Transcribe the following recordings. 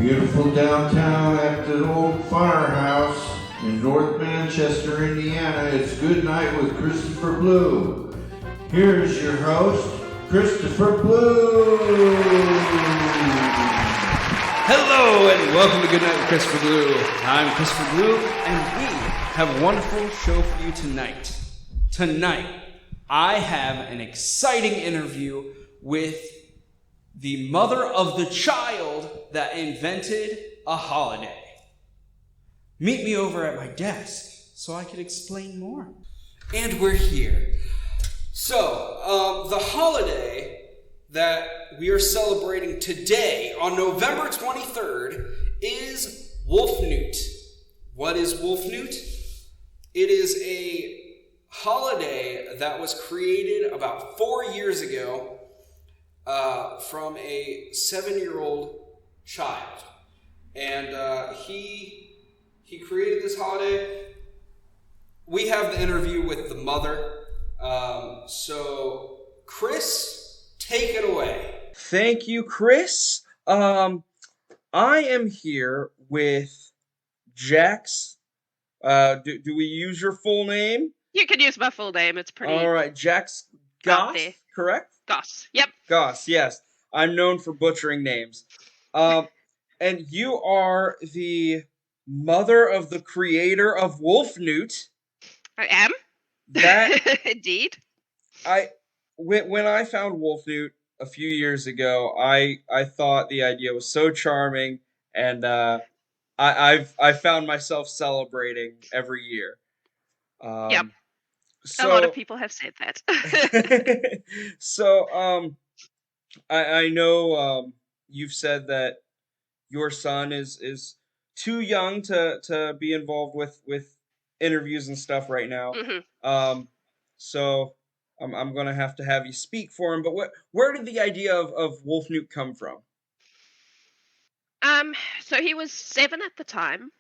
beautiful downtown at the old firehouse in North Manchester, Indiana. It's Good Night with Christopher Blue. Here's your host, Christopher Blue. Hello and welcome to Good Night with Christopher Blue. I'm Christopher Blue and we have a wonderful show for you tonight. Tonight, I have an exciting interview with the mother of the child that invented a holiday. Meet me over at my desk so I can explain more. And we're here. So, the holiday that we are celebrating today on November 23rd is Wolfenoot. What is Wolfenoot? It is a holiday that was created about 4 years ago from a 7-year-old child. And he created this holiday. We have the interview with the mother. So, Chris, take it away. Thank you, Chris. I am here with Jax. Do we use your full name? You can use my full name. It's pretty. All right, Jax Goss, correct? Goss. Yep. Goss, yes. I'm known for butchering names. And you are the mother of the creator of Wolfenoot. I am. That Indeed. When I found Wolfenoot a few years ago, I thought the idea was so charming, and I found myself celebrating every year. Yep. So, a lot of people have said that. So, I know you've said that your son is too young to be involved with interviews and stuff right now. Mm-hmm. So I'm gonna have to have you speak for him. But where did the idea of Wolfenoot come from? So he was 7 at the time,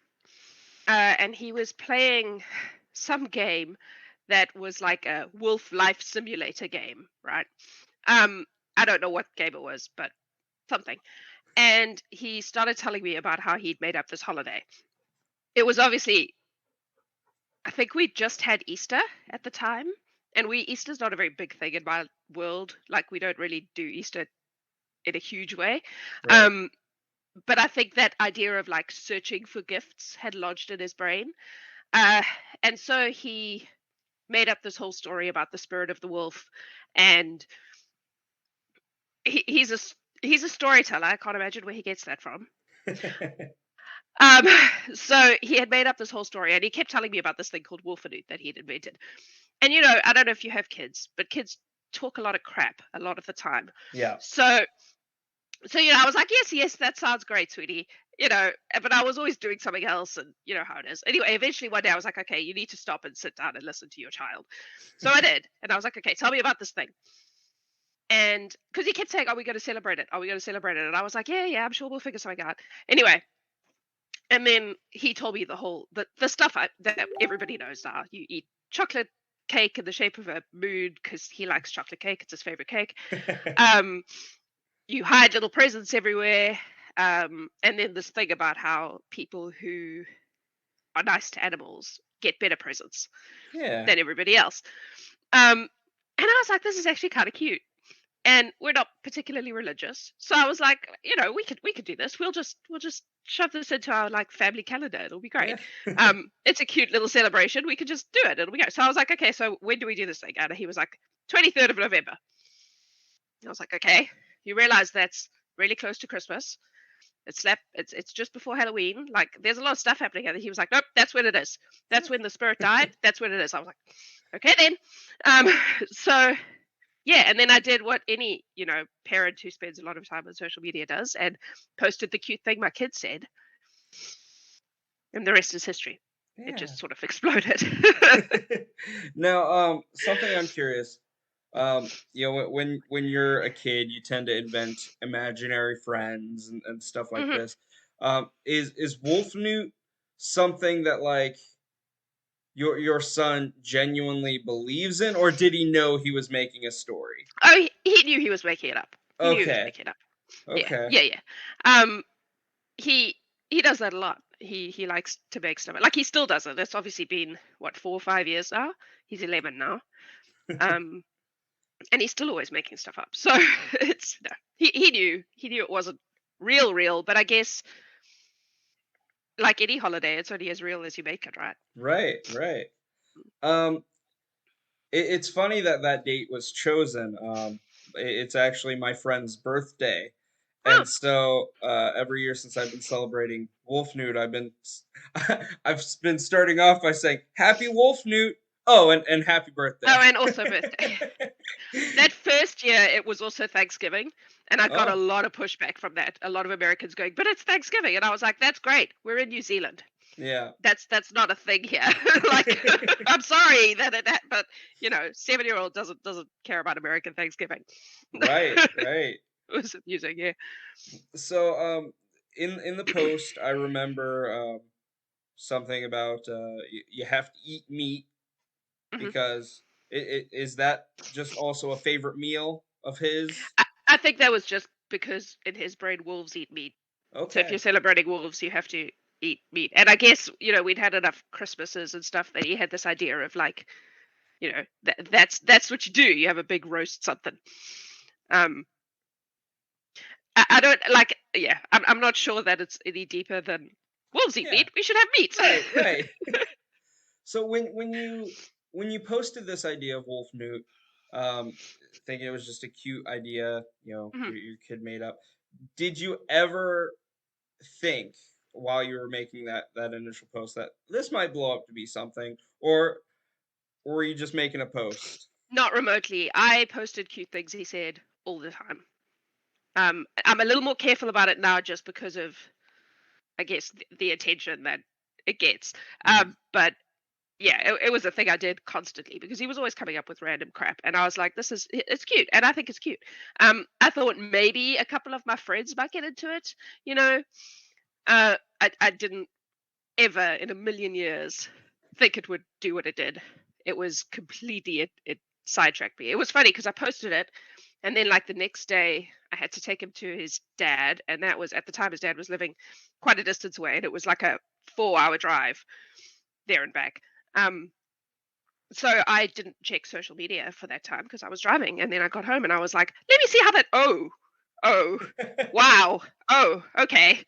and he was playing some game that was like a wolf life simulator game, right? I don't know what game it was, but something. And he started telling me about how he'd made up this holiday. It was obviously, I think we just had Easter at the time, and Easter's not a very big thing in my world. Like, we don't really do Easter in a huge way. Right. But I think that idea of like searching for gifts had lodged in his brain. And so he made up this whole story about the spirit of the wolf, and he's a storyteller. I can't imagine where he gets that from. So he had made up this whole story, and he kept telling me about this thing called Wolfenoot that he'd invented. And I don't know if you have kids, but kids talk a lot of crap a lot of the time. Yeah. So I was like, yes, that sounds great, sweetie. But I was always doing something else, and you know how it is. Anyway, eventually one day I was like, okay, you need to stop and sit down and listen to your child. So I did, and I was like, okay, tell me about this thing. And because he kept saying, are we going to celebrate it? Are we going to celebrate it? And I was like, yeah, I'm sure we'll figure something out. Anyway, and then he told me the stuff that everybody knows now. You eat chocolate cake in the shape of a moon because he likes chocolate cake. It's his favorite cake. You hide little presents everywhere. And then this thing about how people who are nice to animals get better presents than everybody else. And I was like, this is actually kind of cute. And we're not particularly religious. So I was like, we could do this. We'll just shove this into our like family calendar. It'll be great. Yeah. It's a cute little celebration. We could just do it. It'll be great. So I was like, okay, so when do we do this thing? And he was like, 23rd of November. I was like, okay. You realize that's really close to Christmas. It's just before Halloween. Like, there's a lot of stuff happening. And he was like, nope, that's when it is. That's when the spirit died. That's when it is. I was like, okay then. So yeah, and then I did what any, parent who spends a lot of time on social media does, and posted the cute thing my kid said. And the rest is history. Yeah. It just sort of exploded. Now, something I'm curious. When you're a kid, you tend to invent imaginary friends and stuff like Mm-hmm. this. Is Wolfenoot something that like your son genuinely believes in, or did he know he was making a story? Oh, he knew he was making it up. He knew he was making it up. Okay. Yeah. he does that a lot. He likes to make stuff. Like he still does it. It's obviously been what 4 or 5 years now. He's 11 now. And he's still always making stuff up. So it's no. He knew it wasn't real, but I guess like any holiday, it's only as real as you make it, right? Right. Um, it's funny that that date was chosen. It's actually my friend's birthday, Oh, and so every year since I've been celebrating Wolfenoot, I've been starting off by saying Happy Wolfenoot. Oh, and happy birthday. oh, and also birthday. That first year, it was also Thanksgiving, and I got a Oh, lot of pushback from that. A lot of Americans going, "But it's Thanksgiving," and I was like, "That's great. We're in New Zealand. yeah. That's not a thing here." Like, I'm sorry that, but 7-year-old doesn't care about American Thanksgiving. Right. It was amusing, yeah. So in the post, I remember something about you have to eat meat hmm because is that just also a favorite meal of his? I think that was just because in his brain, wolves eat meat. So if you're Okay. celebrating wolves, you have to eat meat. And I guess we'd had enough Christmases and stuff that he had this idea of like, that's what you do. You have a big roast something. Um, I don't like. Yeah, I'm not sure that it's any deeper than wolves eat Yeah. meat. We should have meat. Right. So when you posted this idea of Wolfenoot, um, thinking it was just a cute idea, Mhm. your kid made up. Did you ever think while you were making that initial post that this might blow up to be something, or were you just making a post? Not remotely. I posted cute things he said all the time. I'm a little more careful about it now just because of, I guess, the attention that it gets. Mhm. But yeah, it was a thing I did constantly because he was always coming up with random crap, and I was like, it's cute," and I think it's cute. I thought maybe a couple of my friends might get into it. You know, I didn't ever in a million years think it would do what it did. It was completely it sidetracked me. It was funny because I posted it, and then like the next day I had to take him to his dad, and that was at the time his dad was living quite a distance away, and it was like a 4-hour drive there and back. Um, so I didn't check social media for that time because I was driving, and then I got home and I was like, let me see how that. Oh, wow. Oh, okay.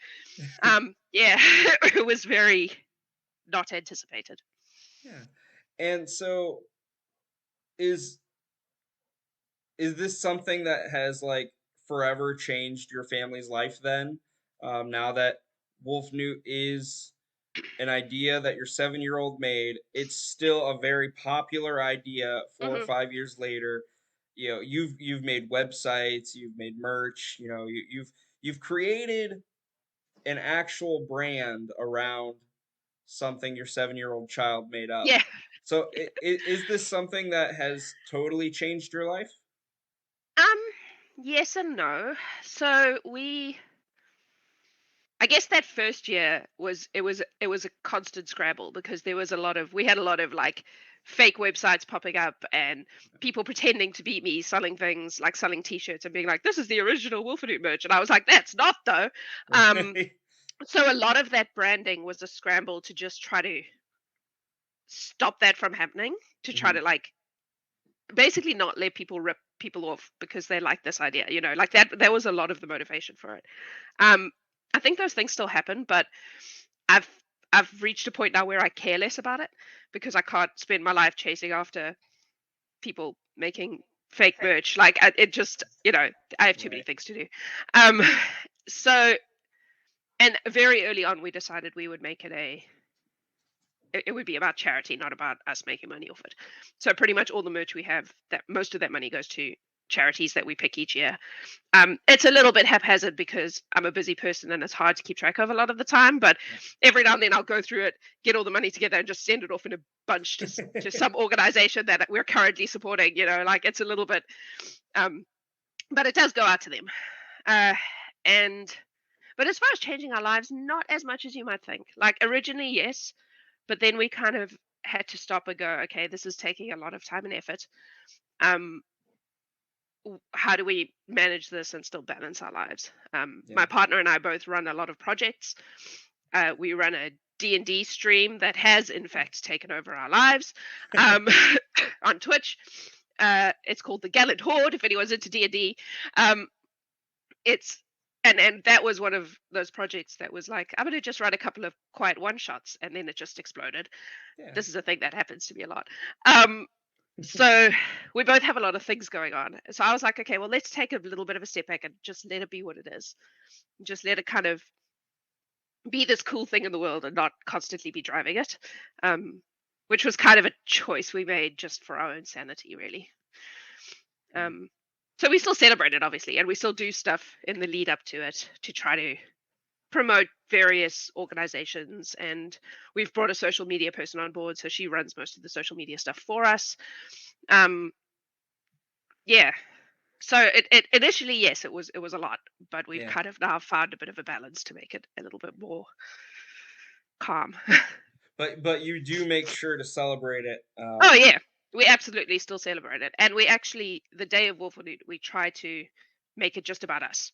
Yeah, it was very not anticipated. Yeah. And so is is this something that has like forever changed your family's life then? Now that Wolfenoot is an idea that your 7-year-old made, it's still a very popular idea 4 or 5 years later. You've made websites, you've made merch, you've created an actual brand around something your 7-year-old child made up. Yeah. So is this something that has totally changed your life? Um, yes and no. So I guess that first year was a constant scramble because we had a lot of like fake websites popping up and people pretending to be me selling things like selling t-shirts and being like, this is the original Wolfenoot merch, and I was like, that's not though. Um, Right. so a lot of that branding was a scramble to just try to stop that from happening, to try Mhm. to like basically not let people rip people off because they like this idea, like that was a lot of the motivation for it. um I think those things still happen, but i've I've reached a point now where I care less about it because I can't spend my life chasing after people making fake merch. Like it just, I have too many Right. things to do. um so, and very early on we decided we would make it would be about charity, not about us making money off it. So pretty much all the merch we have, that most of that money goes to charities that we pick each year. It's a little bit haphazard because I'm a busy person and it's hard to keep track of a lot of the time. But Yeah. every now and then I'll go through it, get all the money together, and just send it off in a bunch to some organization that we're currently supporting. Like it's a little bit, um, but it does go out to them. Uh, and but as far as changing our lives, not as much as you might think. Like originally, yes, but then we kind of had to stop and go, okay, this is taking a lot of time and effort. Um, how do we manage this and still balance our lives? Yeah. My partner and I both run a lot of projects. We run a D&D stream that has in fact taken over our lives on Twitch. It's called the Gallant Horde, if anyone's into D&D. It's and that was one of those projects that was like, I'm going to just write a couple of quiet one-shots, and then it just exploded. Yeah. This is a thing that happens to me a lot. So we both have a lot of things going on. So I was like, okay, well, let's take a little bit of a step back and just let it be what it is. Just let it kind of be this cool thing in the world and not constantly be driving it. Which was kind of a choice we made just for our own sanity, really. So we still celebrate it, obviously, and we still do stuff in the lead up to it to try to promote various organizations. And we've brought a social media person on board, so she runs most of the social media stuff for us. Yeah. So it initially, yes, it was a lot, but we've kind of now found a bit of a balance to make it a little bit more calm. But you do make sure to celebrate it. Oh yeah, we absolutely still celebrate it, and we actually, the day of Wolfenoot, we try to make it just about us.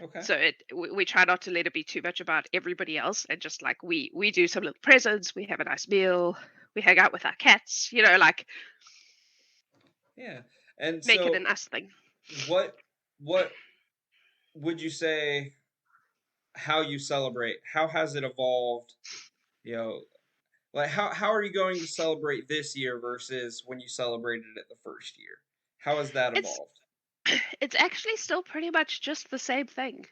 Okay. So we try not to let it be too much about everybody else, and just like we do some little presents, we have a nice meal, we hang out with our cats, like. Yeah, and make so it an us thing. What would you say? How you celebrate? How has it evolved? Like how are you going to celebrate this year versus when you celebrated it the first year? How has that evolved? It's actually still pretty much just the same thing.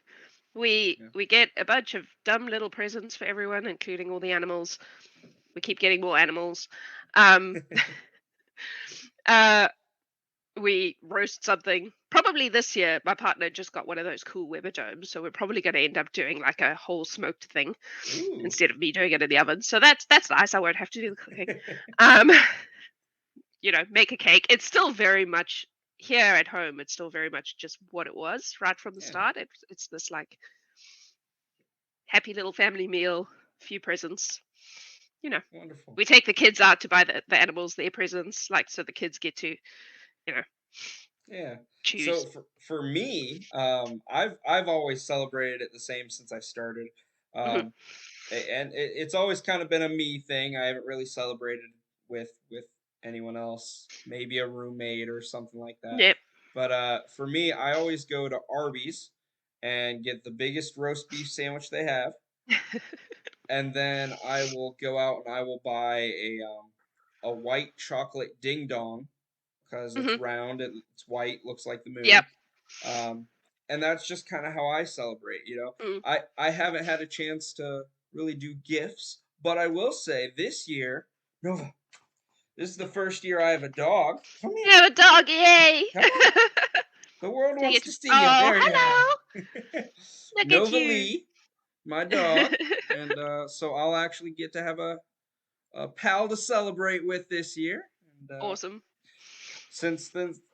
We get a bunch of dumb little presents for everyone, including all the animals. We keep getting more animals. We roast something. Probably this year, my partner just got one of those cool Weber domes, so we're probably going to end up doing like a whole smoked thing instead of me doing it in the oven. So that's nice. I won't have to do the cooking. Make a cake. It's still very much here at home. It's still very much just what it was right from the start. It's this like happy little family meal, few presents. Wonderful. We take the kids out to buy the animals their presents, like so the kids get to, choose. So for me, I've always celebrated it the same since I started, and it's always kind of been a me thing. I haven't really celebrated with anyone else, maybe a roommate or something like that. Yep. But for me, I always go to Arby's and get the biggest roast beef sandwich they have. And then I will go out and I will buy a white chocolate ding dong because it's round, it's white, looks like the moon. Yep. And that's just kind of how I celebrate. I haven't had a chance to really do gifts, but I will say this year, Nova, this is the first year I have a dog. Come here. You have a dog, yay! The world wants to see you. Oh, There hello. Look Nova at you. Lee, my dog, and so I'll actually get to have a pal to celebrate with this year. And, awesome. Since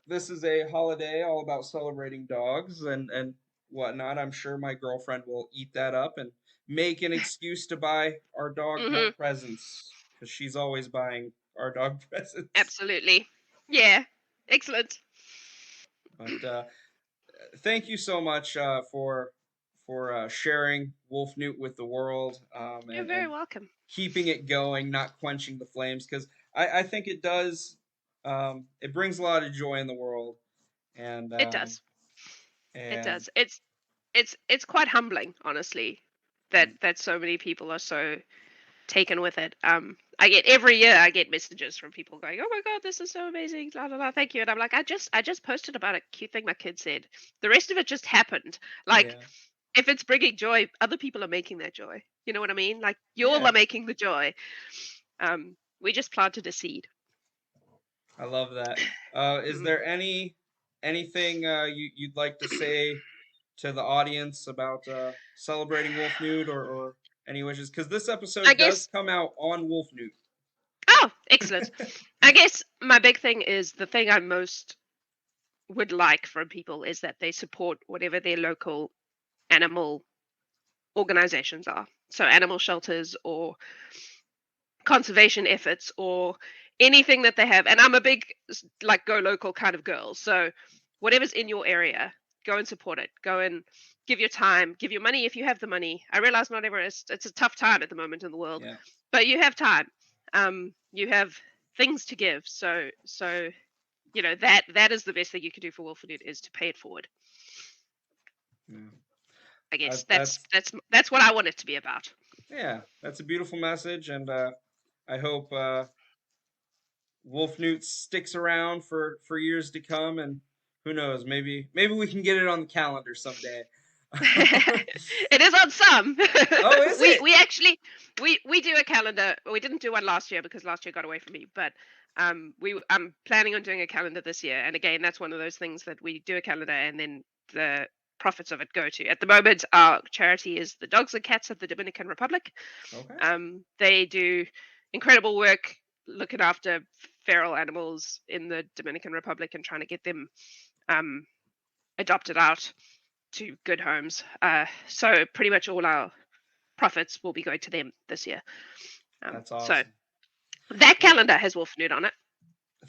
this is a holiday all about celebrating dogs and whatnot, I'm sure my girlfriend will eat that up and make an excuse to buy our dog more presents because she's always buying our dog presents. Absolutely. Yeah. Excellent. But thank you so much for sharing Wolfenoot with the world. You're very welcome. Keeping it going, not quenching the flames, because I think it does. It brings a lot of joy in the world, and it does. And it does. It's quite humbling, honestly, that so many people are so taken with it. Every year I get messages from people going, "Oh my god, this is so amazing! La la la, thank you." And I'm like, I just posted about a cute thing my kid said. The rest of it just happened. Like, if it's bringing joy, other people are making that joy. You know what I mean? Like, you all are making the joy. We just planted a seed. I love that. Is there anything you'd like to say to the audience about celebrating Wolfenoot or any wishes? Because this episode does come out on Wolfenoot. Oh, excellent. I guess my big thing is the thing I most would like from people is that they support whatever their local animal organizations are. So animal shelters or conservation efforts or anything that they have. And I'm a big like go local kind of girl. So whatever's in your area, go and support it. Go and give your time, give your money if you have the money. I realize not everyone, it's a tough time at the moment in the world, Yeah. but you have time. You have things to give. So that is the best thing you can do for Wolfenoot, is to pay it forward. Yeah. I guess that's what I want it to be about. Yeah, that's a beautiful message, and I hope Wolfenoot sticks around for years to come, and who knows, maybe we can get it on the calendar someday. It is on some. Oh, is it? We actually we do a calendar. We didn't do one last year because last year got away from me, but I'm planning on doing a calendar this year. And again, that's one of those things that we do a calendar and then the profits of it go to. At the moment, our charity is the Dogs and Cats of the Dominican Republic. Okay. They do incredible work looking after feral animals in the Dominican Republic and trying to get them adopted out to good homes. So pretty much all our profits will be going to them this year. That's awesome. So that calendar has Wolfenoot on it.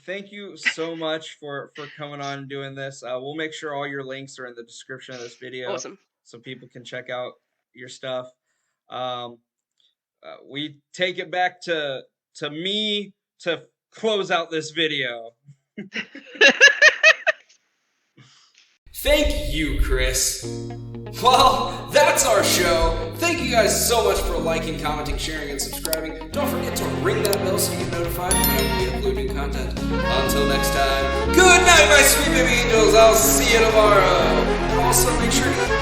Thank you so much for coming on and doing this. We'll make sure all your links are in the description of this video. Awesome. So people can check out your stuff. We take it back to me to close out this video. Thank you, Chris. Well, that's our show. Thank you guys so much for liking, commenting, sharing, and subscribing. Don't forget to ring that bell so you get notified whenever we upload new content. Until next time, good night, my sweet baby angels. I'll see you tomorrow. And also make sure to